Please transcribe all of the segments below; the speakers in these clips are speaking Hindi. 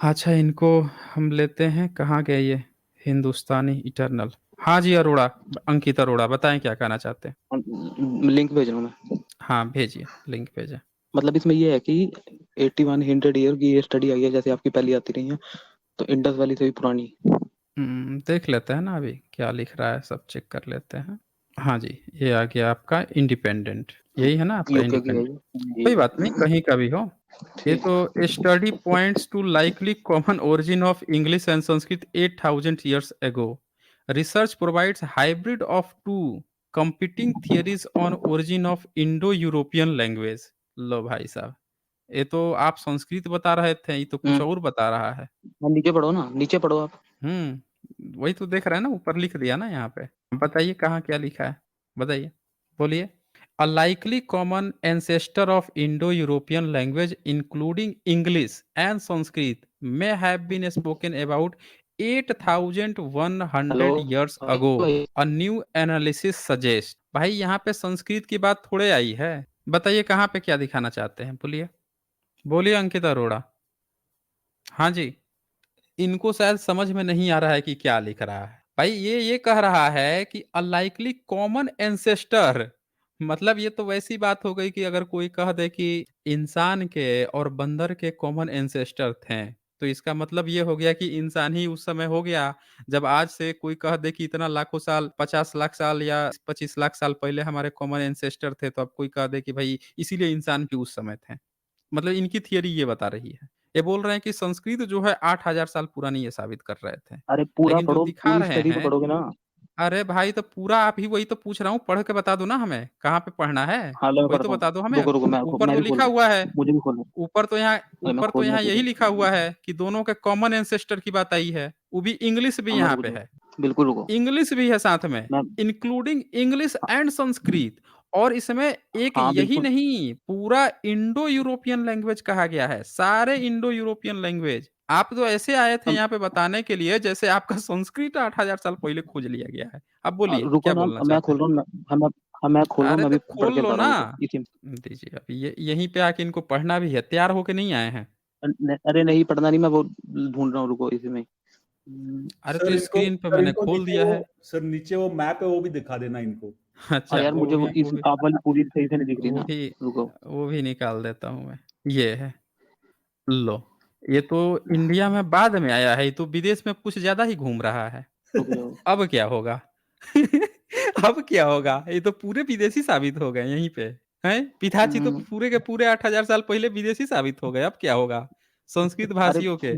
अच्छा, इनको हम लेते हैं, कहाँ गए ये हिंदुस्तानी इटरनल। हाँ जी, अरोड़ा, अंकित अरोड़ा, बताएं क्या कहना चाहते हैं। लिंक भेज रहा हूँ मैं। हाँ भेजिए, लिंक भेजें। मतलब इसमें ये है कि 8100 ईयर की ये स्टडी आई है, जैसे आपकी पहली आती रही है, तो इंडस वैली से भी पुरानी। देख लेते हैं ना, अभी क्या लिख रहा है, सब चेक कर लेते हैं। हाँ जी, ये आ गया आपका इंडिपेंडेंट, यही है ना आपका यूके की है इंडिपेंडेंट। ये कोई जी। बात नहीं, कहीं का भी हो। ये ठीक। तो study points to likely common origin of English and Sanskrit 8,000 years ago. Research provides hybrid of two competing theories on origin of Indo-European language. लो भाई साहब, ये तो आप संस्कृत बता रहे थे, ये तो कुछ हम्म। और बता रहा है। हाँ, नीचे पढ़ो ना, नीचे पढ़ो आप। वही तो देख रहे हैं ना, ऊपर लिख दिया ना यहाँ पे। बताइए कहाँ क्या लिखा है, बताइए, बोलिए। A likely common ancestor of Indo European language including English and Sanskrit may have been spoken about 8,100 hello years ago. भाई। अ न्यू एनालिसिस सजेस्ट, भाई यहाँ पे संस्कृत की बात थोड़े आई है। बताइए कहाँ पे क्या दिखाना चाहते हैं, बोलिए, बोलिए अंकित अरोड़ा। हाँ जी, इनको शायद समझ में नहीं आ रहा है कि क्या लिख रहा है। भाई ये कह रहा है कि अनलाइकली कॉमन एंसेस्टर, मतलब ये तो वैसी बात हो गई कि अगर कोई कह दे कि इंसान के और बंदर के कॉमन एंसेस्टर थे, तो इसका मतलब ये हो गया कि इंसान ही उस समय हो गया। जब आज से कोई कह दे कि इतना लाखों साल, 50 लाख साल या 25 लाख साल पहले हमारे कॉमन एंसेस्टर थे, तो अब कोई कह दे कि भाई इसीलिए इंसान भी उस समय थे। मतलब इनकी थियरी ये बता रही है। ये बोल रहे हैं कि संस्कृत जो है 8,000 साल पुरानी, ये साबित कर रहे थे। अरे पूरा लेकिन जो पढ़ो, दिखा पूरी रहे स्टडी तो हैं, पढ़ोगे ना। अरे भाई तो पूरा आप ही, वही तो पूछ रहा हूँ, पढ़ के बता दो ना हमें, कहाँ पे पढ़ना है? हाँ लो, मैं वही तो पढ़ता हूँ। बता दो हमें। रुको रुको, ऊपर मैं तो भी खोल लिखा रहा हुआ हूँ, है, मुझे भी खोलना है। अरे मैं ऊपर तो खोल रहा यहाँ हूँ, यही लिखा हुआ है कि दोनों के कॉमन एंसेस्टर की बात आई है। वो भी इंग्लिश भी हाँ मैं यहाँ रुको पे जाओ, है, बिल्कुल रुको। इंग्लिश भी है साथ में, मैं इंक्लूडिंग इंग्लिश एंड संस्कृत। और इसमें एक हाँ यही बिल्कुल। नहीं, पूरा इंडो यूरोपियन लैंग्वेज कहा गया है, सारे इंडो यूरोपियन लैंग्वेज। आप तो ऐसे आए थे अब यहाँ पे बताने के लिए जैसे आपका संस्कृत 8,000 साल पहले खोज लिया गया है। अब बोलिए रुको क्या ना, बोलना मैं चाहते खोल हैं। रहा हूँ मैं खोल रहा हूँ, अरे मैं तो भी पढ़ खोल के लो बता रहा ना, हूँ, रुको इसी। दीजिए, अब ये यहीं पे आके इनको पढ़ना भी है, तैयार होके नहीं आए हैं। अरे नहीं, पढ़ना नहीं, मैं वो ढूंढ रहा हूँ, रुको इसी में। अरे सर तो इनको स्क्रीन पे सर मैंने इनको खोल नीचे दिया वो है। सर नीचे वो मैप है वो भी दिखा देना इनको। हाँ अच्छा, यार, मुझे वो इस आप वाली पूरी सही से नहीं दिख रही वो ना। भी रुको वो भी निकाल देता हूँ मैं। ये है, लो, ये तो इंडिया में बाद में आया है, ये तो विदेश में कुछ ज्यादा ही घूम रहा है। रुको जाओ। अब क्या होगा? अब क्या होगा? ये तो पूरे विदेशी साबित हो गए यहीं पे। हैं, पिताजी तो हम्म, पूरे के पूरे 8,000 साल पहले विदेशी साबित हो गए, अब क्या होगा संस्कृत अरे भाषियों के?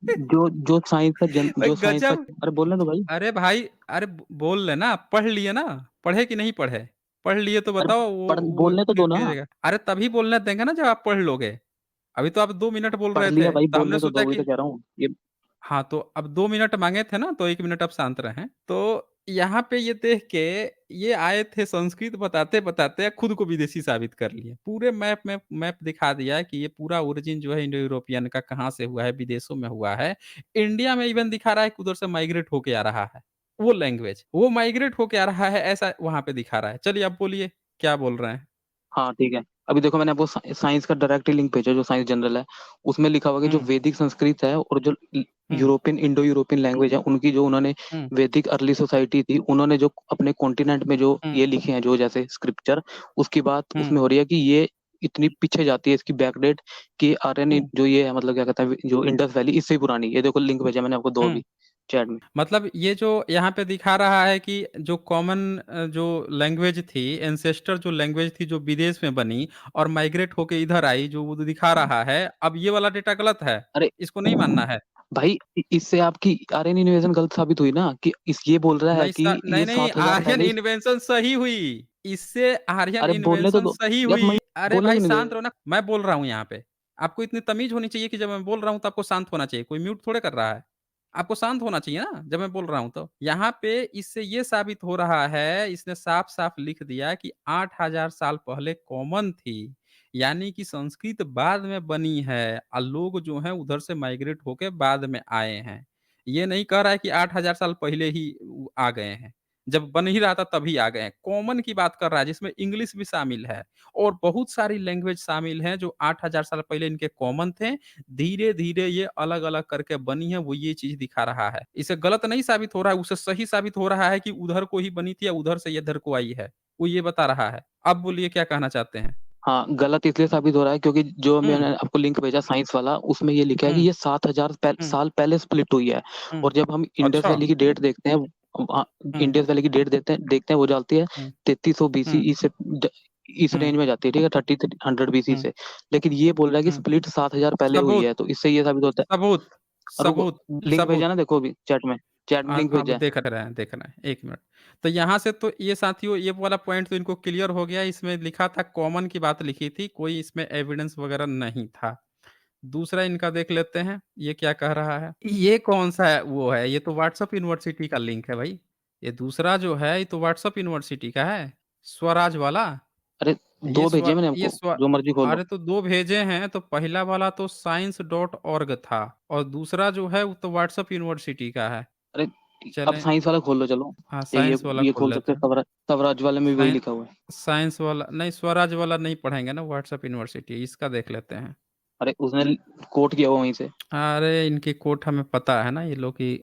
जो साइंस का, गजब। अरे बोलने दो भाई। अरे भाई, अरे बोल लेना, पढ़ लिए ना, पढ़े कि नहीं पढ़े? पढ़ लिए तो अरे बताओ, वो बोलने तो दे दो ना। दिया जाएगा। अरे तभी बोलने देंगे ना जब आप पढ़ लोगे। अभी तो आप 2 मिनट बोल पढ़ रहे लिया थे, भाई, तो हमने बोलने तो सोचा दो, वही तो कि कह रहा हूँ ये। हाँ, तो अब 2 मिनट मांगे थे ना, तो 1 मिनट अब शांत रहें। तो यहाँ पे ये देख के ये आए थे, संस्कृत बताते बताते खुद को विदेशी साबित कर लिए, पूरे मैप में मैप दिखा दिया कि ये पूरा ओरिजिन जो है इंडो यूरोपियन का कहाँ से हुआ है, विदेशों में हुआ है। इंडिया में इवन दिखा रहा है कि उधर से माइग्रेट होके आ रहा है, वो लैंग्वेज वो माइग्रेट होके आ रहा है, ऐसा वहां पे दिखा रहा है। चलिए अब बोलिए क्या बोल रहे हैं। हाँ ठीक है। अभी देखो, मैंने आपको साइंस का डायरेक्ट लिंक भेजा, जो साइंस जनरल है। उसमें लिखा हुआ है कि जो हम्म। वैदिक संस्कृत है और जो हम्म। यूरोपियन इंडो यूरोपियन लैंग्वेज है, उनकी जो उन्होंने हम्म। वैदिक अर्ली सोसाइटी थी, उन्होंने जो अपने कॉन्टिनेंट में जो हम्म। ये लिखे हैं, जो जैसे स्क्रिप्चर, उसकी बात हम्म। उसमें हो रही है कि ये इतनी पीछे जाती है, इसकी बैकडेट कि आर्यन हम्म। जो ये है, मतलब क्या कहता है, जो इंडस वैली, इससे ही पुरानी। ये देखो, लिंक भेजा मैंने आपको दो हम्म। अभी चैट में। मतलब ये जो यहाँ पे दिखा रहा है कि जो कॉमन जो लैंग्वेज थी, एंसेस्टर जो लैंग्वेज थी जो विदेश में बनी और माइग्रेट होके इधर आई, जो वो दिखा रहा है, अब ये वाला डेटा गलत है, अरे इसको नहीं मानना है। भाई, इससे आपकी आर्यन इन्वेजन गलत साबित हुई ना, कि इस ये बोल रहा है नहीं कि ये नहीं नहीं, 7,000 आर्यन पहले। इन्वेंशन सही हुई, इससे आर्यन अरे बोलने तो इन्वेंशन दो सही यार, हुई। मैं अरे बोलने भाई क्यों नहीं शांत दे। रहो ना, मैं बोल रहा हूँ यहाँ पे। आपको इतनी तमीज होनी चाहिए कि जब मैं बोल रहा हूँ तो आपको शांत होना चाहिए, कोई म्यूट थोड़े कर रहा है। आपको शांत होना चाहिए ना जब मैं बोल रहा हूँ तो। यहाँ पे इससे ये साबित हो रहा है, इसने साफ साफ लिख दिया कि 8,000 साल पहले कॉमन थी, यानी कि संस्कृत बाद में बनी है और लोग जो हैं उधर से माइग्रेट होके बाद में आए हैं। ये नहीं कह रहा है कि 8,000 साल पहले ही आ गए हैं। जब बन ही रहा था तभी आ गए हैं। कॉमन की बात कर रहा है जिसमें इंग्लिश भी शामिल है और बहुत सारी लैंग्वेज शामिल हैं जो 8000 साल पहले इनके कॉमन थे। धीरे-धीरे ये अलग-अलग करके बनी है, वो ये चीज़ दिखा रहा है। इसे गलत नहीं साबित हो रहा है, उसे सही साबित हो रहा है कि उधर को ही बनी थी या उधर से इधर को आई है। वो ये बता रहा है। अब बोलिए क्या कहना चाहते हैं? हाँ, गलत इसलिए साबित हो रहा है क्योंकि जो हुँ, मैंने आपको लिंक भेजा साइंस वाला, उसमें ये लिखा है कि हुँ, ये 7000 हुँ, साल पहले स्प्लिट हुई है। हुँ। और जब हम इंडस अच्छा। वैली की डेट देखते हैं, हुँ, इंडस वैली की डेट देखते हैं, वो जाती है हुँ, 3300 हुँ, बीसी से इस हुँ, रेंज में जाती है, ठीक है, 3300 बीसी हुँ, से। लेकिन ये बोल रहा है कि हुँ। स्प्लिट 7000 पहले हुई सबूत, है, तो इससे ये साबित होता है। सबूत, और रुको, सबूत, लिंक भेजा सबूत। ना, देखो अभी चैट में लिंक अब भेजा है। देख रहे हैं, 1 मिनट। तो यहाँ से तो ये साथियों ये वाला पॉइंट तो इनको क्लियर हो गया, इसमें लिखा था कॉमन की बात लिखी थी, कोई इसमें एविडेंस वगैरह नहीं था। दूसरा इनका देख लेते हैं, ये क्या कह रहा है? ये कौन-सा है वो है, ये तो व्हाट्सएप यूनिवर्सिटी का लिंक है भाई। ये दूसरा जो है, ये तो व्हाट्सएप यूनिवर्सिटी का है, स्वराज वाला। अरे, ये दो भेजे मैंने ये आपको, स्व जो मर्जी खोलो। अरे तो 2 भेजे हैं, तो पहला वाला तो science.org था और दूसरा जो है वो तो व्हाट्सएप यूनिवर्सिटी का है। अरे, अब चलें साइंस वाला खोल लो, चलो। हाँ, ये ये साइंस वाला ये खोल खोल लेते सकते हैं, हैं। स्वराज वाले में भी वही साइ लिखा हुआ है। साइंस वाला नहीं, स्वराज वाला नहीं पढ़ेंगे ना, व्हाट्सएप यूनिवर्सिटी, इसका देख लेते हैं। अरे, उसने कोट किया हुआ वहीं से। अरे! इनकी कोट हमें पता है ना ये लोग की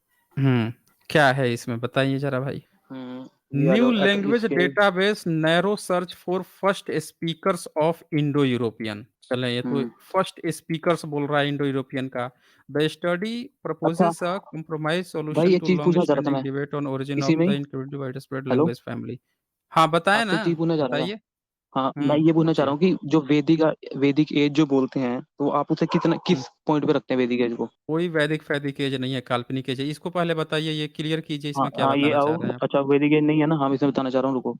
क्या है इसमें बताइए ज़रा भाई? ये आ न्यू जाओ एट लैंग्वेज इसके। Database narrow search for first speakers of Indo European. चलें ये तो हम्म फर्स्ट स्पीकर्स बोल रहा है इंडो यूरोपियन का। द स्टडी अच्छा प्रपोजेस अ कंप्रोमाइज़ भाई, सॉल्यूशन एक टू चीज लॉन्ग पूछना चाह रहा था स्टैंडिंग मैं, डिबेट ऑन ओरिजिन इसी ऑफ में the he. Inclusive widespread hello, language family. हाँ, बताएँ आपसे ना, एक चीज पूछना चाह रहा था। बताइए। हाँ, मैं ये पूछना चाह पूछिए। रहा हूँ कि जो वैदिक एज जो बोलते हैं, तो आप उसे कितना हुँ, किस पॉइंट पे रखते हैं वैदिक एज को? कोई वैदिक एज नहीं है, काल्पनिक एज है। इसको पहले बताइए, ये क्लियर कीजिए हाँ इसमें क्या हाँ, ये बताना चाह आओ। रहे हैं आप? अच्छा, वैदिक एज नहीं है ना, हम इसमें बताना चाह रहा हूँ, रुको।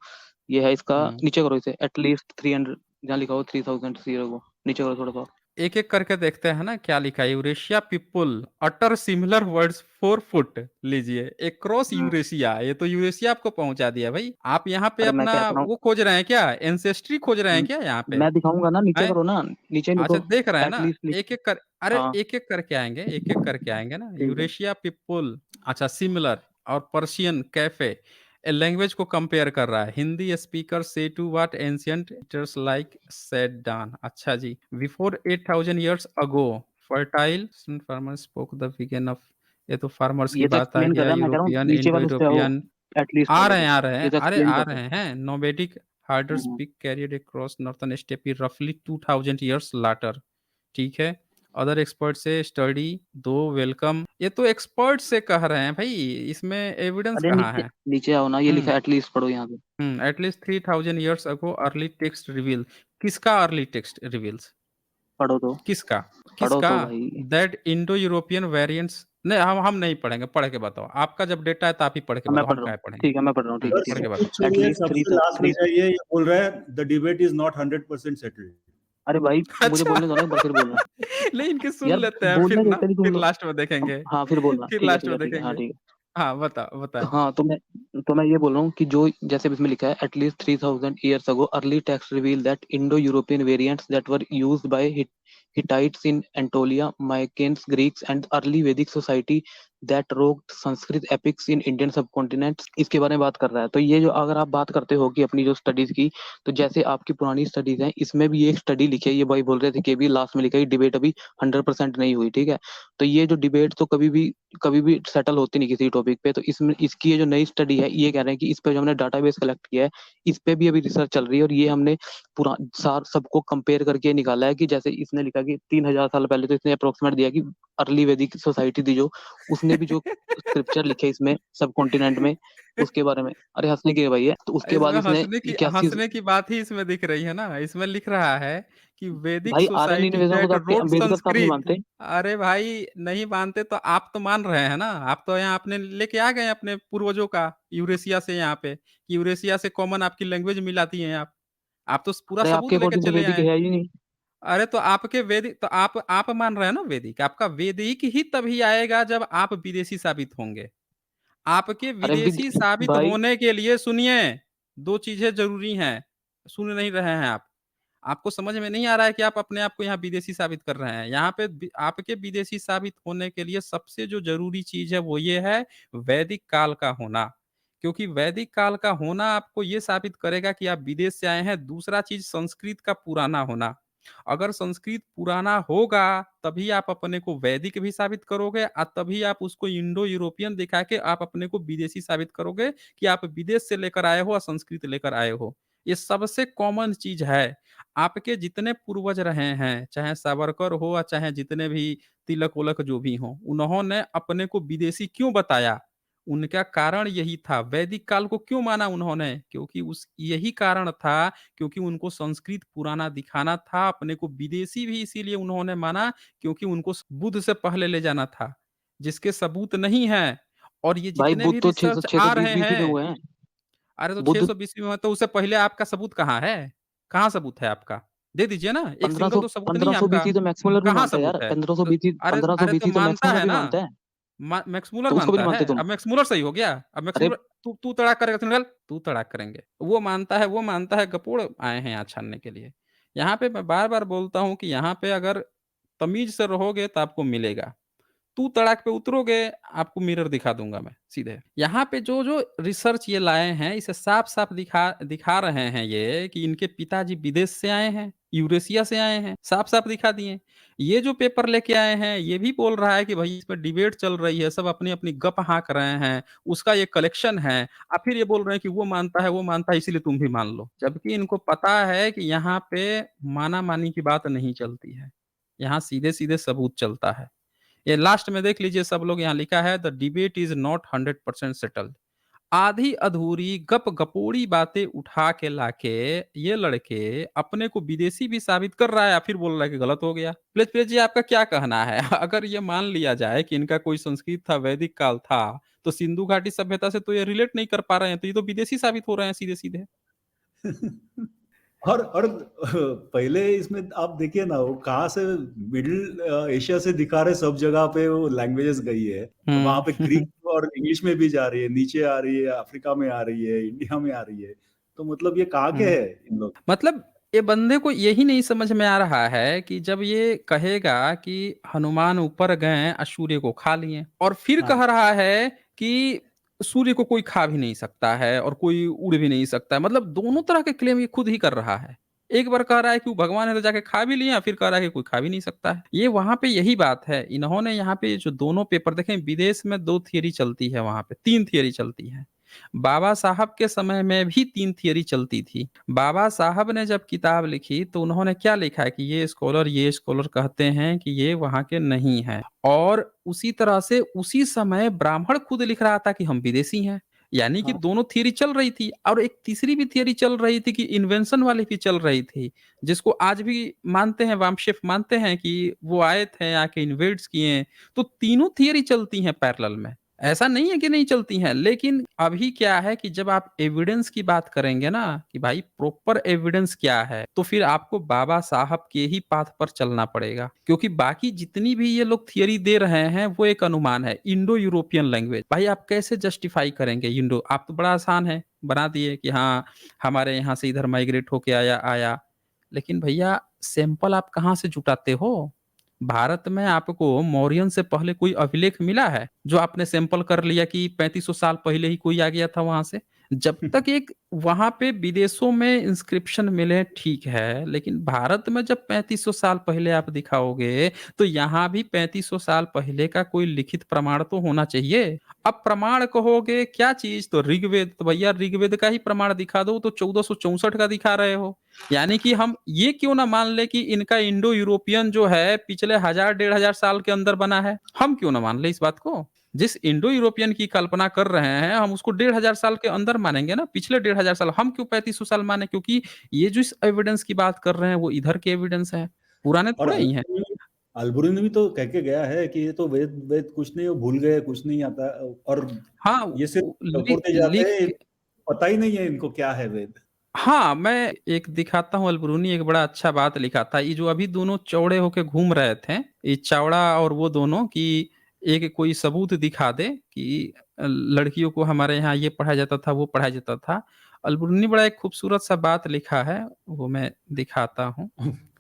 ये है इसका, हुँ। नीचे करो इसे, एटलीस्ट 300, जहाँ लिखा हो 3000 जीरो को नीचे करो थोड़ा सा। एक-एक करके देखते हैं ना क्या लिखा है। Eurasia people utter similar words for foot लीजिए, अक्रॉस हम्म, यूरेशिया ये तो यूरेशिया आपको पहुँचा दिया भाई। आप यहाँ पे अरे मैं अपना कह तो रहा हूँ। वो खोज रहे हैं क्या? एंसेस्ट्री खोज रहे हैं क्या यहाँ पे? मैं दिखाऊंगा ना, नीचे हैं? करो ना, नीचे अच्छा लिखो। देख रहे हैं ना? एटलीस्ट लिख। एक-एक कर अरे हाँ, एक-एक करके आएँगे ना। ठीक है। यूरेशिया पीपल अच्छा सिमिलर और पर्शियन कैफे लैंग्वेज को कंपेयर कर रहा है। हिंदी स्पीकर से to what ancient eaters like said done अच्छा जी। Before 8000 years ago fertile farmers spoke the begin of ये तो फार्मर्स की ये तो बात आ एक्सप्लेन कर गया रहा है, मैं कह रहा हूँ यूरोपियन, नीचे इंडो वाले उस पे आओ। यूरोपियन एटलीस्ट वाले पे, आ रहे हैं। ये तो अरे एक्सप्लेन आ कर रहा रहे हैं। नोमैडिक हार्डर है। Speak carried across northern steppe रफली 2000 इयर्स लाटर ठीक है। अदर एक्सपर्ट से स्टडी दो वेलकम ये तो एक्सपर्ट से कह रहे हैं भाई इसमें एविडेंस अरे, कहाँ नीचे है? नीचे आओ ना, ये हुँ, लिखा है एटलीस्ट, पढ़ो यहाँ पे। At least 3000 years ago early text reveal किसका अर्ली टेक्स्ट रिवील्स? पढ़ो तो। किसका? पढ़ो किसका? तो भाई। दैट इंडो यूरोपियन वेरिएंट्स नहीं हम नहीं पढ़ेंगे, पढ़ के बताओ। आपका जब डेटा है तो आप ही पढ़ के हाँ, मैं बताओ, हम पढ़ रहा हूँ। काहे पढ़ेंगे? ठीक है, मैं पढ़ रहा हूँ, ठीक है, बस ठीक पढ़ है। के सबसे बताओ। छोड़िए, एटलीस्ट थ्री सबसे लास्ट में थ्री जाइए, ये बोल रहा है the debate is not 100% settled. अरे भाई, मुझे अच्छा बोलने दो ना, एक बार फिर बोलना। नहीं इनके सुन यार, लेते हैं फिर बोलने ना, देते नहीं तुम फिर लोग। लास्ट में देखेंगे, हाँ, फिर बोलना, फिर ठीक है, लास्ट ठीक है, में ठीक है, हाँ, देखेंगे। ठीक है। हाँ, बताएँ। हाँ, तो मैं ये बोल रहा हूँ कि जो जैसे इसमें लिखा है, at least 3000 years ago early text reveal that Indo European variants that were used by Hittites in Anatolia Mycenaeans Greeks and early Vedic society that rocked Sanskrit epics in Indian subcontinent, इसके बारे में बात कर रहा है। तो ये जो अगर आप बात करते हो कि अपनी जो स्टडीज की, तो जैसे आपकी पुरानी स्टडीज हैं, इसमें भी ये एक स्टडी लिखी है, ये भाई बोल रहे थे कि अभी लास्ट में लिखा है डिबेट अभी 100% नहीं हुई, ठीक है। तो ये जो डिबेट तो कभी भी सेटल होती नहीं किसी टॉपिक पे, तो इसमें इसकी ये जो नई स्टडी है, ये कह रहे हैं कि इस पे जो हमने डाटाबेस कलेक्ट किया है, इस पे भी अभी रिसर्च चल रही है, और ये हमने पूरा सार सबको कंपेयर करके निकाला है कि जैसे इसने लिखा कि 3000 साल पहले, तो इसने अप्रोक्सीमेट दिया कि अर्ली वैदिक सोसाइटी थी जो, उसने भी जो स्क्रिप्चर लिखे इसमें सब कॉन्टिनेंट में, उसके बारे में। अरे, हंसने की है भाई है, तो उसके बाद इसमें इसने 81। हँसने की बात ही इसमें दिख रही है ना, इसमें लिख रहा है कि वैदिक भाई, आर्यन सोसाइटी इन्वेजन को दैट तो आपके रोट अम्बेडकर साहब नहीं संस्कृत। मानते। अरे भाई नहीं मानते तो आप तो मान रहे हैं ना, आप तो यहाँ अपने लेके आ गए अपने पूर्वजों का यूरेशिया से यहाँ पे, कि यूरेशिया से कॉमन आपकी लैंग्वेज मिलाती हैं आप। आप तो पूरा अरे, आपके सबूत लेके अकॉर्डिंग तो चले वैदिक आए। है ही नहीं। अरे तो आपके वैदिक तो आप मान रहे हैं ना वैदिक, आपका वैदिक ही तभी आएगा जब आप विदेशी साबित होंगे। आपके अरे विदेशी साबित भाई, होने के लिए सुनिए, 2 चीज़ें ज़रूरी हैं, सुन नहीं रहे हैं आप। आपको समझ में नहीं आ रहा है कि आप अपने आप को यहाँ विदेशी साबित कर रहे हैं। यहाँ पे बि आपके विदेशी साबित होने के लिए सबसे जो ज़रूरी चीज़ है वो ये है वैदिक काल का होना। क्योंकि वैदिक काल का होना आपको ये साबित करेगा कि आप विदेश से आए हैं। दूसरा चीज़ संस्कृत का पुराना होना। अगर संस्कृत पुराना होगा, तभी आप अपने को वैदिक भी साबित करोगे तभी आप उसको इंडो यूरोपियन दिखा के आप अपने को विदेशी साबित करोगे कि आप विदेश से लेकर आए हो और संस्कृत लेकर आए हो। ये सबसे कॉमन चीज़ है। आपके जितने पूर्वज रहे हैं, चाहे सावरकर हो या चाहे जितने भी तिलक-विलक जो भी हों, उन्होंने अपने को विदेशी क्यों बताया? उनका कारण यही था। वैदिक काल को क्यों माना उन्होंने? क्योंकि उस यही कारण था, क्योंकि उनको संस्कृत पुराना दिखाना था, अपने को विदेशी भी इसीलिए उन्होंने माना क्योंकि उनको बुद्ध से पहले ले जाना था, जिसके सबूत नहीं हैं। और ये भाई जितने बुद्ध भी तो रिसर्च आ 620 रहे बीसी में हैं, हुए हैं। अरे तो बुद्ध 600 बीसी में तो उससे पहले आपका सबूत कहाँ है? कहाँ सबूत है आपका? दे दीजिए ना, एक सिंगल 1500 तो सबूत नहीं है 1500 आपका। बीसी तो मैक्स मुलर भी कहाँ मानता है सबूत यार। है? 1500 तो बीसी अरे 1500 अरे तो बीसी तो मैक्स मानता मुलर है भी ना, मानता है। मैक्स मूलर तो उसको भी नहीं मानता मानते है। तुम। अब मैक्स मूलर सही हो गया? अब मैक्स अरे मूलर तू तड़ाक करेगा तो निकल, तू तड़ाक करेंगे। वो मानता है, गपोड़ आए हैं यहाँ छानने के लिए। यहाँ पे मैं बार-बार बोलता हूँ कि यहाँ पे अगर तमीज़ से रहोगे तो आपको मिलेगा। तू तड़ाक पे उतरोगे, आपको मिरर दिखा दूँगा मैं सीधे। यहाँ पे जो-जो रिसर्च ये लाए हैं, इसे साफ-साफ दिखा दिखा रहे हैं ये कि इनके पिताजी विदेश से आए हैं, यूरेशिया से आए हैं, साफ-साफ दिखा दिए। ये जो पेपर लेके आए हैं, ये भी बोल रहा है कि भई इसमें डिबेट चल रही है, सब अपनी-अपनी गप हाँक रहे हैं, उसका ये कलेक्शन है। फिर ये बोल रहे हैं कि वो मानता है इसीलिए तुम भी मान लो। जबकि इनको पता है कि यहाँ पे माना-मानी की बात नहीं चलती है। यहाँ सीधे-सीधे सबूत चलता है। ये लास्ट में देख लीजिए सब लोग यहाँ लिखा है the debate is not 100% settled. आधी अधूरी गप-गपोड़ी बातें उठा के लाके ये लड़के अपने को विदेशी भी साबित कर रहा है, फिर बोल रहा है कि गलत हो गया। प्लेज जी आपका क्या कहना है? अगर ये मान लिया जाए कि इनका कोई संस्कृत था, वैदिक काल था, तो सिंधु घाटी सभ्यता से तो ये रिलेट नहीं कर पा रहे हैं, तो ये तो विदेशी साबित हो रहे हैं सीधे-सीधे। और पहले इसमें आप देखिए ना, वो कहाँ से मिडिल एशिया से दिखा रहे, सब जगह पे वो लैंग्वेजेस गई है। वहां पे हुँ। ग्रीक और इंग्लिश में भी जा रही है, नीचे आ रही है, अफ्रीका में आ रही है, इंडिया में आ रही है। तो मतलब ये कहाँ के हुँ। है इन लोग? मतलब ये बंदे को यही नहीं समझ में आ रहा है कि जब ये कहेगा कि हनुमान ऊपर गए और सूर्य को खा लिए और फिर हाँ। कह रहा है कि सूर्य को कोई खा भी नहीं सकता है और कोई उड़ भी नहीं सकता है। मतलब दोनों तरह के क्लेम ये खुद ही कर रहा है। एक बार कह रहा है कि वो भगवान है तो जाके खा भी लिए, फिर कह रहा है कि कोई खा भी नहीं सकता है। ये वहां पे यही बात है। इन्होंने यहाँ पे जो दोनों पेपर देखे, विदेश में 2 थियरी चलती है, वहां पे 3 थियरी चलती है। बाबा साहब के समय में भी 3 थियरी चलती थी। बाबा साहब ने जब किताब लिखी तो उन्होंने क्या लिखा है कि ये स्कॉलर कहते हैं कि ये वहाँ के नहीं हैं। और उसी तरह से उसी समय ब्राह्मण खुद लिख रहा था कि हम विदेशी हैं। यानी कि हाँ। दोनों थियरी चल रही थी और एक तीसरी भी थियरी चल रही थी कि इन्वेंशन वाली भी चल रही थी, जिसको आज भी मानते हैं, वामशिफ मानते हैं कि वो आए थे, आके इन्वेड्स किए। तो तीनों थियरी चलती हैं पैरेलल में। ऐसा नहीं है कि नहीं चलती हैं, लेकिन अभी क्या है कि जब आप एविडेंस की बात करेंगे ना कि भाई प्रॉपर एविडेंस क्या है, तो फिर आपको बाबा साहब के ही पाथ पर चलना पड़ेगा। क्योंकि बाकी जितनी भी ये लोग थियरी दे रहे हैं, वो एक अनुमान है, इंडो यूरोपियन लैंग्वेज। भाई आप कैसे जस्टिफाई करेंगे इंडो? आप तो बड़ा आसान है, बना दिए कि हाँ, हमारे यहाँ से इधर माइग्रेट होके आया। लेकिन भैया सैंपल आप कहाँ से जुटाते हो? भारत में आपको मौर्यन से पहले कोई अभिलेख मिला है, जो आपने सैंपल कर लिया कि 3500 साल पहले ही कोई आ गया था वहाँ से? जब तक एक वहाँ पे विदेशों में इंस्क्रिप्शन मिले ठीक है, लेकिन भारत में जब 3500 साल पहले आप दिखाओगे, तो यहाँ भी 3500 साल पहले का कोई लिखित प्रमाण तो होना चाहिए। अब प्रमाण कहोगे क्या चीज़? तो ऋग्वेद, तो भैया ऋग्वेद का ही प्रमाण दिखा दो, तो 1464 का दिखा रहे हो। यानी कि हम ये क्यों ना मान ले कि इनका इंडो यूरोपियन जो है पिछले 1000 डेढ़ हजार साल के अंदर बना है। हम क्यों ना मान ले इस बात को? जिस इंडो यूरोपियन की कल्पना कर रहे हैं, हम उसको 1500 साल के अंदर मानेंगे ना, पिछले 1500 साल। हम क्यों 3500 साल माने? क्योंकि ये जो इस एविडेंस की बात कर रहे हैं वो इधर के एविडेंस है, पुराने और थोड़े ही हैं। अलबुरुनी भी तो कह के गया है कि ये तो वेद वेद कुछ नहीं, वो भूल गए, कुछ नहीं आता। और हाँ, ये सिर्फ लिख टपोते जाते हैं, लिख पता ही नहीं है इनको क्या है वेद। हाँ, मैं एक दिखाता हूँ, अलबरूनी एक बड़ा अच्छा बात लिखा था। ये जो अभी दोनों चौड़े होके घूम रहे थे, ये चावड़ा और वो दोनों, कि एक कोई सबूत दिखा दे कि लड़कियों को हमारे यहाँ ये पढ़ाया जाता था, वो पढ़ाया जाता था। अलबरूनी बड़ा एक खूबसूरत सा बात लिखा है, वो मैं दिखाता हूँ।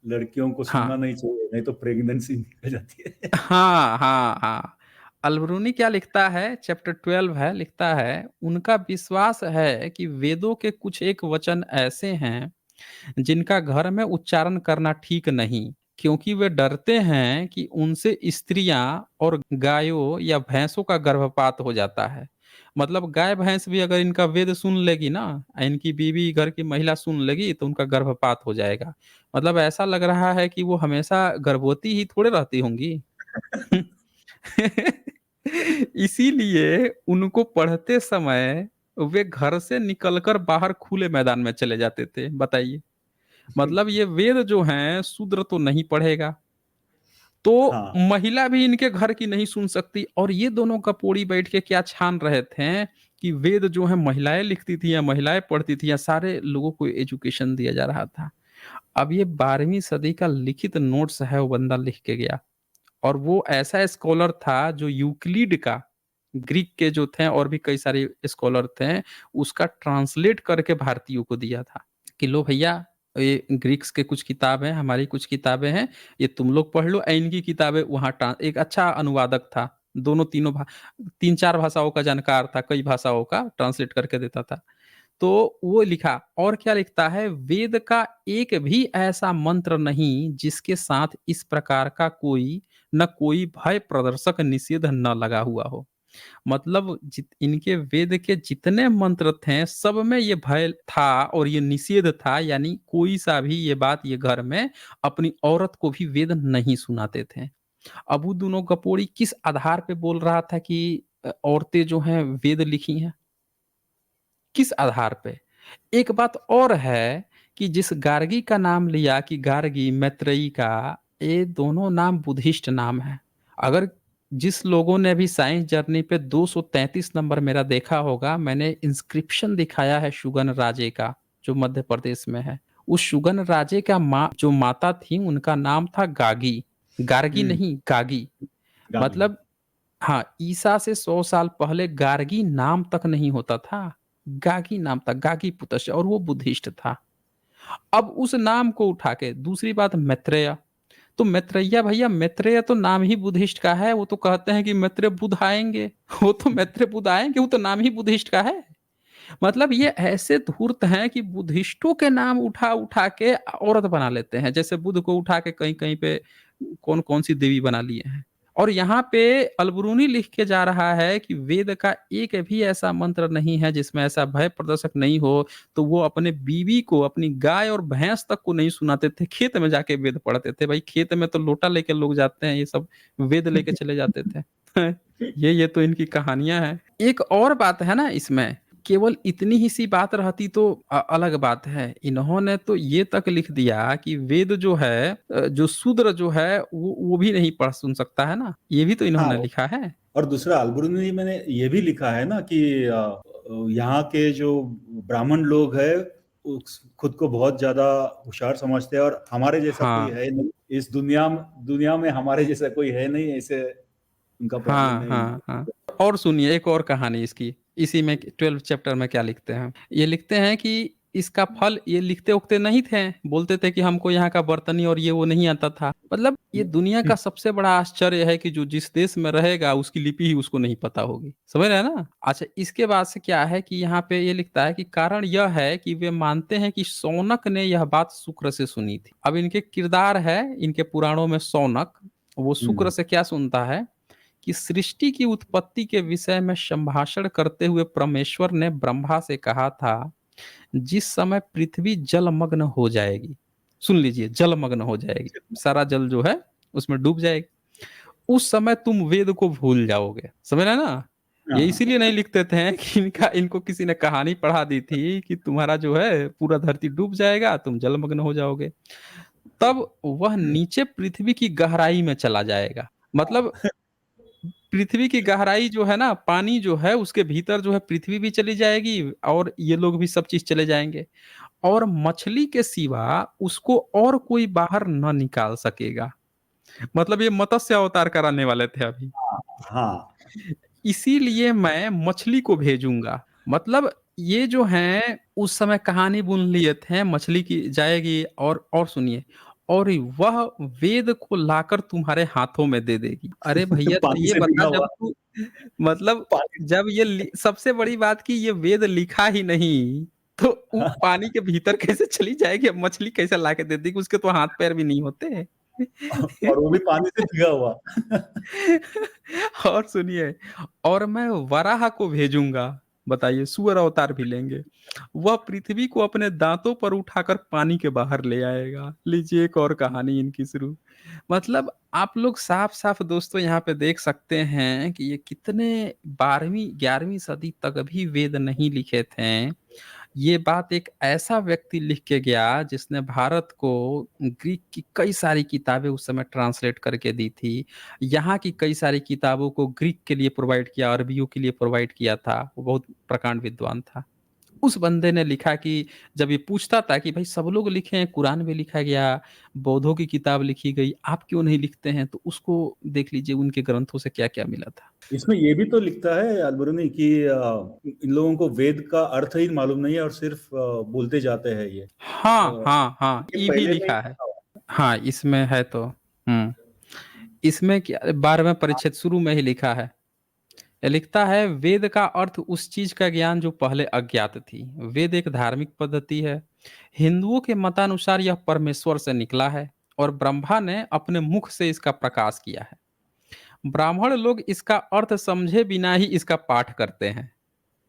लड़कियों को हाँ। सुनना नहीं चाहिए, नहीं तो प्रेगनेंसी निकल जाती है। हाँ, हाँ, हाँ। अलबरूनी क्या लिखता है, चैप्टर 12 है, लिखता है, उनका विश्वास है कि वेदों के कुछ एक वचन ऐसे हैं जिनका घर में उच्चारण करना ठीक नहीं, क्योंकि वे डरते हैं कि उनसे स्त्रियां और गायों या भैंसों का गर्भपात हो जाता है। मतलब गाय भैंस भी अगर इनका वेद सुन लेगी ना, इनकी बीवी घर की महिला सुन लेगी तो उनका गर्भपात हो जाएगा। मतलब ऐसा लग रहा है कि वो हमेशा गर्भवती ही थोड़े रहती होंगी। इसीलिए उनको पढ़ते समय वे घर से निकलकर बाहर खुले मैदान में चले जाते थे। बताइए, मतलब ये वेद जो हैं शूद्र तो नहीं पढ़ेगा, तो हाँ महिला भी इनके घर की नहीं सुन सकती। और ये दोनों कपोड़ी बैठ के क्या छान रहे थे कि वेद जो है महिलाएं लिखती थी या महिलाएं पढ़ती थी या सारे लोगों को एजुकेशन दिया जा रहा था। अब ये 12वीं सदी का लिखित नोट्स है, वो बंदा लिख के गया। और वो ऐसा स्कॉलर था जो यूक्लिड का, ग्रीक के जो थे और भी कई सारे स्कॉलर थे, उसका ट्रांसलेट करके भारतीयों को दिया था कि लो भैया, ये ग्रीक्स के कुछ किताब हैं, हमारी कुछ किताबें हैं, ये तुम लोग पढ़ लो। इनकी किताबें वहाँ एक अच्छा अनुवादक था, दोनों तीनों 3-4 भाषाओं का जानकार था, कई भाषाओं का ट्रांसलेट करके देता था। तो वो लिखा, और क्या लिखता है, वेद का एक भी ऐसा मंत्र नहीं जिसके साथ इस प्रकार का कोई न कोई भय प्रदर्शक निषेध न लगा हुआ हो। मतलब इनके वेद के जितने मंत्र थे सब में ये भय था और ये निषेध था, यानी कोई सा भी ये बात ये घर में अपनी औरत को भी वेद नहीं सुनाते थे। अब वो दोनों गपोड़ी किस आधार पे बोल रहा था कि औरतें जो हैं वेद लिखी हैं, किस आधार पे? एक बात और है कि जिस गार्गी का नाम लिया कि गार्गी, मैत्रेयी का, ये दोनों नाम बुद्धिस्ट नाम है। अगर जिस लोगों ने भी साइंस जर्नी पे 233 नंबर मेरा देखा होगा, मैंने इंस्क्रिप्शन दिखाया है शुगन राजे का, जो मध्य प्रदेश में है। उस शुगन राजे का जो माता थी उनका नाम था गागी, गार्गी हम्म, नहीं, गागी। गागी। मतलब हाँ, ईसा से 100 साल पहले गार्गी नाम तक नहीं होता था, गागी नाम था, गागी पुतस्य, और वो बुद्धिस्ट था। अब उस नाम को उठा के दूसरी बात मैत्रेय, तो मैत्रेय्या भैया, मैत्रेय तो नाम ही बुद्धिस्ट का है। वो तो कहते हैं कि मैत्रेय बुद्ध आएंगे, वो तो मैत्रेय बुद्ध आएंगे, वो तो नाम ही बुद्धिस्ट का है। मतलब ये ऐसे धूर्त हैं कि बुद्धिस्टों के नाम उठा उठा के औरत बना लेते हैं, जैसे बुद्ध को उठा के कहीं कहीं पे कौन कौन सी देवी बना लिए हैं। और यहाँ पे अलबरूनी लिख के जा रहा है कि वेद का एक भी ऐसा मंत्र नहीं है जिसमें ऐसा भय प्रदर्शक नहीं हो। तो वो अपने बीवी को, अपनी गाय और भैंस तक को नहीं सुनाते थे, खेत में जाके वेद पढ़ते थे। भाई खेत में तो लोटा लेके लोग जाते हैं, ये सब वेद लेके चले जाते थे। ये तो इनकी कहानियां हैं। एक और बात है ना इसमें, केवल इतनी ही सी बात रहती तो अलग बात है। इन्होंने तो ये तक लिख दिया कि वेद जो है, जो शूद्र जो है वो भी नहीं पढ़ सुन सकता है ना, ये भी तो हाँ, इन्होंने लिखा है। और दूसरा अलबरूनी मैंने ये भी लिखा है ना कि यहाँ के जो ब्राह्मण लोग हैं खुद को बहुत ज्यादा होशियार समझते हैं और हमारे जैसा कोई हाँ है नहीं इस दुनिया में हमारे जैसा कोई है नहीं, ऐसे उनका ब्राह्मण हाँ है। हाँ हाँ। और सुनिए एक और कहानी इसकी, इसी में 12 चैप्टर में क्या लिखते हैं, ये लिखते हैं कि इसका फल, ये लिखते उखते नहीं थे, बोलते थे कि हमको यहाँ का बर्तनी और ये वो नहीं आता था। मतलब ये दुनिया का सबसे बड़ा आश्चर्य है कि जो जिस देश में रहेगा उसकी लिपि ही उसको नहीं पता होगी। समझ रहे हैं ना। अच्छा, इसके बाद से क्या है कि यहाँ पे ये लिखता है कि कारण यह है कि वे मानते हैं कि शौनक ने यह बात शुक्र से सुनी थी। अब इनके किरदार है इनके पुराणों में शौनक, वो शुक्र से क्या सुनता है कि सृष्टि की उत्पत्ति के विषय में संभाषण करते हुए परमेश्वर ने ब्रह्मा से कहा था, जिस समय पृथ्वी जलमग्न हो जाएगी, सुन लीजिए, जलमग्न हो जाएगी, सारा जल जो है उसमें डूब जाएगी, उस समय तुम वेद को भूल जाओगे। समझ रहे हैं ना। ये हाँ इसीलिए नहीं लिखते थे कि इनको किसी ने कहानी पढ़ा दी थी कि तुम्हारा जो है पूरा धरती डूब जाएगा, तुम जलमग्न हो जाओगे। तब वह नीचे पृथ्वी की गहराई में चला जाएगा। मतलब पृथ्वी की गहराई जो है ना, पानी जो है उसके भीतर जो है पृथ्वी भी चली जाएगी और ये लोग भी सब चीज चले जाएंगे, और मछली के सिवा उसको और कोई बाहर न निकाल सकेगा। मतलब ये मत्स्य अवतार कराने वाले थे अभी। हाँ इसीलिए मैं मछली को भेजूंगा। मतलब ये जो हैं उस समय कहानी बुन लिए थे, मछली की जाएगी। और सुनिए, और वह वेद को लाकर तुम्हारे हाथों में दे देगी। अरे भैया तो पानी ये से बता भीगा जब हुआ तू मतलब पानी। जब सबसे बड़ी बात कि ये वेद लिखा ही नहीं, तो वो पानी के भीतर कैसे चली जाएगी? अब मछली कैसे लाके दे देगी? उसके तो हाथ-पैर भी नहीं होते। और वो भी पानी से भीगा हुआ। और सुनिए, और मैं वराह को भेजूँगा, बताइए सूअर अवतार भी लेंगे। वह पृथ्वी को अपने दाँतों पर उठाकर पानी के बाहर ले आएगा। लीजिए एक और कहानी इनकी शुरू। मतलब आप लोग साफ-साफ दोस्तों यहाँ पे देख सकते हैं कि ये कितने 12वीं 11वीं सदी तक भी वेद नहीं लिखे थे। ये बात एक ऐसा व्यक्ति लिख के गया जिसने भारत को ग्रीक की कई सारी किताबें उस समय ट्रांसलेट करके दी थी। यहाँ की कई सारी किताबों को ग्रीक के लिए प्रोवाइड किया, अरबियों के लिए प्रोवाइड किया था। वो बहुत प्रकांड विद्वान था। उस बंदे ने लिखा कि जब ये पूछता था कि भाई सब लोग लिखे हैं, कुरान भी लिखा गया, बौद्धों की किताब लिखी गई, आप क्यों नहीं लिखते हैं? तो उसको देख लीजिए उनके ग्रंथों से क्या-क्या मिला था। इसमें ये भी तो लिखता है अलबरूनी कि इन लोगों को वेद का अर्थ ही मालूम नहीं है और सिर्फ बोलते जाते हैं ये। हाँ, हाँ, हाँ, ये ये भी पहले में ही लिखा है। लिखा हुआ हाँ, इसमें है तो। हुँ। इसमें क्या 12वें परिच्छेद शुरू में ही लिखा है। ये लिखता है वेद का अर्थ उस चीज का ज्ञान जो पहले अज्ञात थी। वेद एक धार्मिक पद्धति है। हिंदुओं के मतानुसार यह परमेश्वर से निकला है और ब्रह्मा ने अपने मुख से इसका प्रकाश किया है। ब्राह्मण लोग इसका अर्थ समझे बिना ही इसका पाठ करते हैं।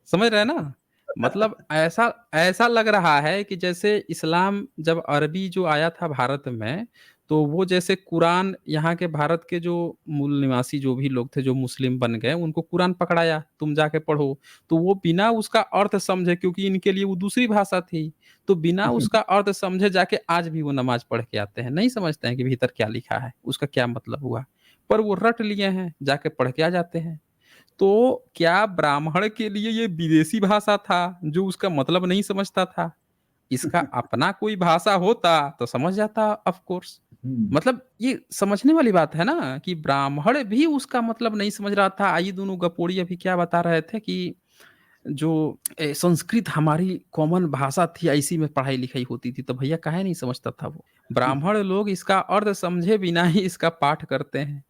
समझ रहे हैं ना? मतलब ऐसा ऐसा लग रहा है कि जैसे इस्लाम जब अरबी जो आया था भारत में, तो वो जैसे कुरान यहाँ के भारत के जो मूल निवासी जो भी लोग थे, जो मुस्लिम बन गए, उनको कुरान पकड़ाया, तुम जाके पढ़ो। तो वो बिना उसका अर्थ समझे क्योंकि इनके लिए वो दूसरी भाषा थी, तो बिना है। उसका अर्थ समझे जाके आज भी वो नमाज़ पढ़ के आते हैं। नहीं समझते हैं कि भीतर क्या लिखा है, उसका क्या मतलब हुआ। पर वो रट लिए हैं, जाके पढ़ के आ जाते हैं। तो क्या ब्राह्मण के लिए ये विदेशी भाषा था, जो उसका मतलब नहीं समझता था? इसका अपना कोई भाषा होता तो समझ जाता ऑफ कोर्स। हम्म, मतलब ये समझने वाली बात है ना कि ब्राह्मण भी उसका मतलब नहीं समझ रहा था। आइए दोनों गपोड़ी अभी क्या बता रहे थे कि जो संस्कृत हमारी कॉमन भाषा थी, इसी में पढ़ाई-लिखाई होती थी, तो भैया काहे नहीं समझता था वो? ब्राह्मण लोग इसका अर्थ समझे बिना ही इसका पाठ करते हैं।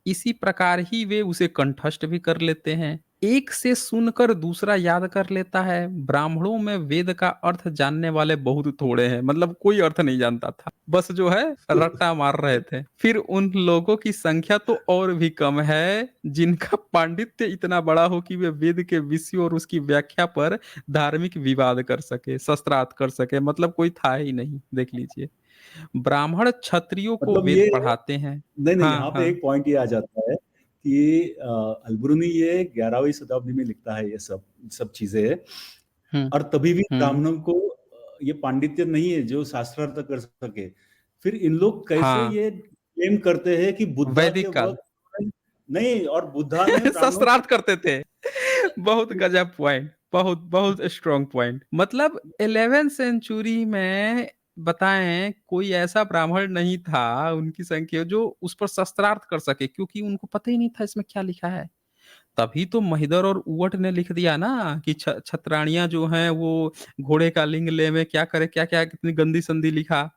इसी प्रकार ही वे उसे कंठस्थ भी कर लेते हैं। एक से सुनकर दूसरा याद कर लेता है। ब्राह्मणों में वेद का अर्थ जानने वाले बहुत थोड़े हैं, मतलब कोई अर्थ नहीं जानता था। बस जो है रट्टा मार रहे थे। फिर उन लोगों की संख्या तो और भी कम है, जिनका पांडित्य इतना बड़ा हो कि वे वेद के विषय और उसकी व्याख्या पर धार्मिक विवाद कर सके, शस्त्रार्थ कर सके, मतलब कोई था ही नहीं, देख लीजिए। ब्राह्मण क्षत्रियों को मतलब वेद ये पढ़ाते हैं। नहीं नहीं, हाँ, यहाँ पे हाँ। एक पॉइंट ये आ जाता है कि अलबरूनी ये 11वीं शताब्दी में लिखता है ये सब सब चीजें, हुँ, और तभी भी हुँ। ब्राह्मणों को ये पांडित्य नहीं है जो शास्त्रार्थ कर सके। फिर इन लोग कैसे हाँ, ये क्लेम करते हैं कि बुद्धा के वैदिक काल। वक्त नहीं, और बुद्धा ने ब्राह्मणों को शस्त्रार्थ करते थे। बहुत गजब पॉइंट, बहुत, बहुत स्ट्रॉन्ग पॉइंट। मतलब 11th सेंचुरी में बताएँ कोई ऐसा ब्राह्मण नहीं था उनकी संख्या जो उस पर शस्त्रार्थ कर सके क्योंकि उनको पता ही नहीं था इसमें क्या लिखा है। तभी तो महिदर और उवट ने लिख दिया ना कि छतरानियाँ जो हैं वो घोड़े का लिंग लेवे क्या करे, क्या-क्या कितनी गंदी संधि लिखा।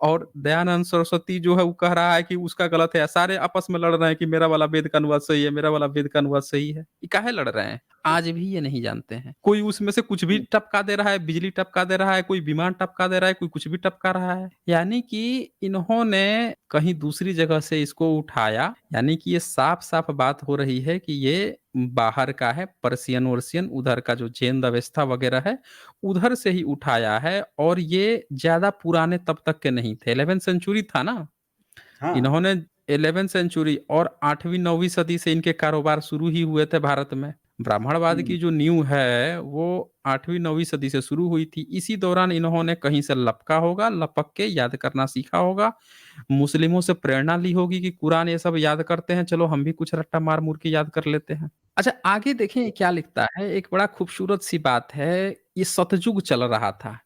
और दयानंद सरस्वती जो है वो कह रहा है कि उसका गलत है। सारे आपस में लड़ रहे हैं कि मेरा वाला वेद का अनुवाद सही है, मेरा वाला वेद का अनुवाद सही है। ये काहे लड़ रहे हैं? आज भी ये नहीं जानते हैं। कोई उसमें से कुछ भी टपका दे रहा है, बिजली टपका दे रहा है, कोई विमान टपका दे रहा है, कोई कुछ भी टपका रहा है। यानी कि इन्होंने कहीं दूसरी जगह से इसको उठाया, यानी कि ये साफ-साफ बात हो रही है कि ये बाहर का है, पर्शियन-वर्शियन उधर का जो जैन अवेस्था वगैरह है, उधर से ही उठाया है और ये ज़्यादा पुराने तब तक के नहीं थे। 11th सेंचुरी था ना, हाँ। इन्होंने 11th सेंचुरी और 8वीं-9वीं सदी से इनके कारोबार शुरू ही हुए थे भारत में। ब्राह्मणवाद की जो नींव है, वो 8वीं-9वीं सदी से शुरू हुई थी। इसी दौरान इन्होंने कहीं से लपका होगा, लपक के याद करना सीखा होगा। मुस्लिमों से प्रेरणा ली होगी कि कुरान ये सब याद करते हैं, चलो हम भी कुछ रट्टा मार-मुर के याद कर लेते हैं। अच्छा आगे देखें क्या लिखता है, एक बड़ा खूबसूरत सी बात है, ये सतयुग चल रहा था।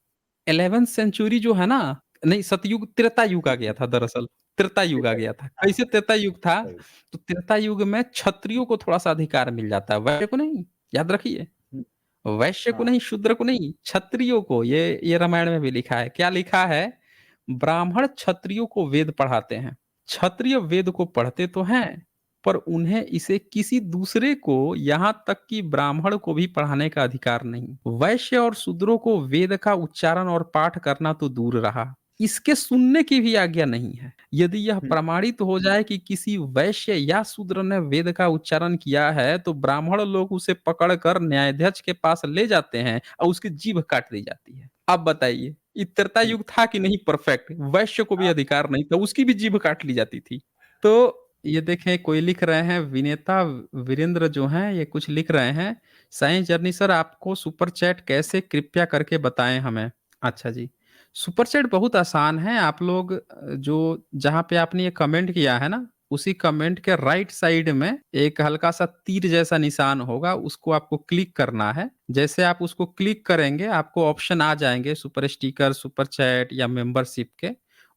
11th सेंचुरी जो है ना नहीं सतयुग त्रेता युग आ गया था दरअसल, त्रेता युग आ गया था। कैसे त्रेता युग था? सही। तो त्रेता युग में क्षत्रियों को थोड़ा-सा अधिकार मिल जाता है, वैश्य को नहीं, याद रखिए। हम्म, वैश्य को हाँ। नहीं, शूद्र को नहीं, क्षत्रियों को ये रामायण में भी लिखा है। क्या लिखा है? ब्राह्मण क्षत्रियों को वेद पढ़ाते हैं। क्षत्रिय वेद को पढ़ते तो हैं, पर उन्हें इसे किसी दूसरे को, यहाँ तक कि ब्राह्मण को भी पढ़ाने का अधिकार नहीं। वैश्य और शूद्रों को वेद का उच्चारण और पाठ करना तो दूर रहा, इसके सुनने की भी आज्ञा नहीं है। यदि यह प्रमाणित हो जाए कि किसी वैश्य या शूद्र ने वेद का उच्चारण किया है, तो ब्राह्मण लोग उसे पकड़कर न्यायाध्यक्ष के पास ले जाते हैं और उसकी जीभ काट दी जाती है। अब बताइए, ये त्रेता युग था कि नहीं? परफेक्ट। वैश्य को भी अधिकार नहीं था, उसकी भी जीभ काट ली जाती थी। तो ये देखें, कोई लिख रहे हैं, विनेता वीरेंद्र जो हैं, ये कुछ लिख रहे हैं, साईं जर्नी सर आपको सुपर चैट कैसे, कृपया करके बताएं हमें। अच्छा जी, सुपर चैट बहुत आसान है। आप लोग जो जहाँ पे आपने ये कमेंट किया है ना, उसी कमेंट के राइट साइड में एक हल्का सा तीर जैसा निशान होगा, उसको आपको क्लिक करना है। जैसे आप उसको क्लिक करेंगे, आपको ऑप्शन आ जाएंगे सुपर स्टिकर, सुपर चैट या मेंबरशिप के।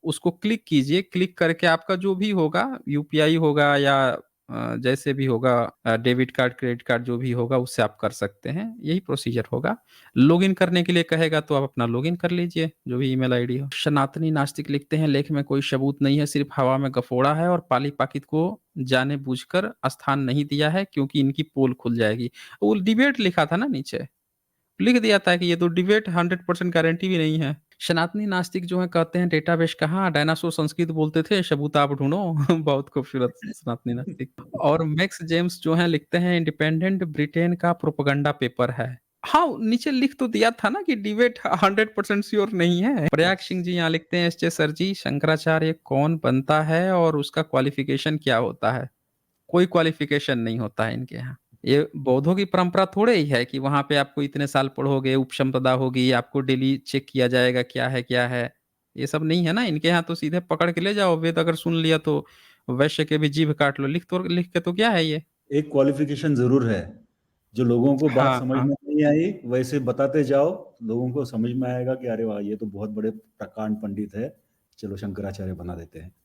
उसको क्लिक कीजिए। क्लिक करके आपका जो भी होगा, यूपीआई होगा या जैसे भी होगा, डेबिट कार्ड, क्रेडिट कार्ड जो भी होगा, उससे आप कर सकते हैं। यही प्रोसीजर होगा। लॉगिन करने के लिए कहेगा तो आप अपना लॉगिन कर लीजिए, जो भी ईमेल आईडी हो। सनातनी नास्तिक लिखते हैं, लेख में कोई सबूत नहीं है, सिर्फ हवा में गफोड़ा है और पाली पाकित को जाने बूझकर स्थान नहीं दिया है, क्योंकि इनकी पोल खुल जाएगी। वो डिबेट लिखा था ना नीचे, लिख दिया था कि ये तो डिबेट 100% गारंटी भी नहीं है। सनातनी नास्तिक जो है कहते हैं डेटाबेस कहाँ, डायनासोर संस्कृत बोलते थे, सबूत आप ढूंढो। बहुत खूबसूरत सनातनी नास्तिक। और मैक्स जेम्स जो है लिखते हैं, इंडिपेंडेंट ब्रिटेन का प्रोपेगेंडा पेपर है। हाँ, नीचे लिख तो दिया था ना कि डिबेट 100% श्योर नहीं है। प्रयाग सिंह जी यहाँ लिखते हैं, एसचे सर जी, शंकराचार्य कौन बनता है और उसका क्वालिफिकेशन क्या होता है? कोई क्वालिफिकेशन नहीं होता है इनके यहाँ। ये बौद्धों की परंपरा थोड़े ही है कि वहाँ पे आपको इतने साल पढ़ोगे, उपसंपदा होगी, आपको डेली चेक किया जाएगा क्या है, क्या है। ये सब नहीं है ना इनके यहाँ। तो सीधे पकड़ के ले जाओ, वेद अगर सुन लिया तो वैश्य के भी जीभ काट लो। लिख के तो क्या है ये? एक क्वालिफिकेशन जरूर है, जो लोगों को बात हाँ, समझ हाँ। में नहीं आई वैसे बताते जाओ, लोगों को समझ में आएगा कि अरे वाह, ये तो बहुत बड़े प्रकांड पंडित है, चलो शंकराचार्य बना देते हैं।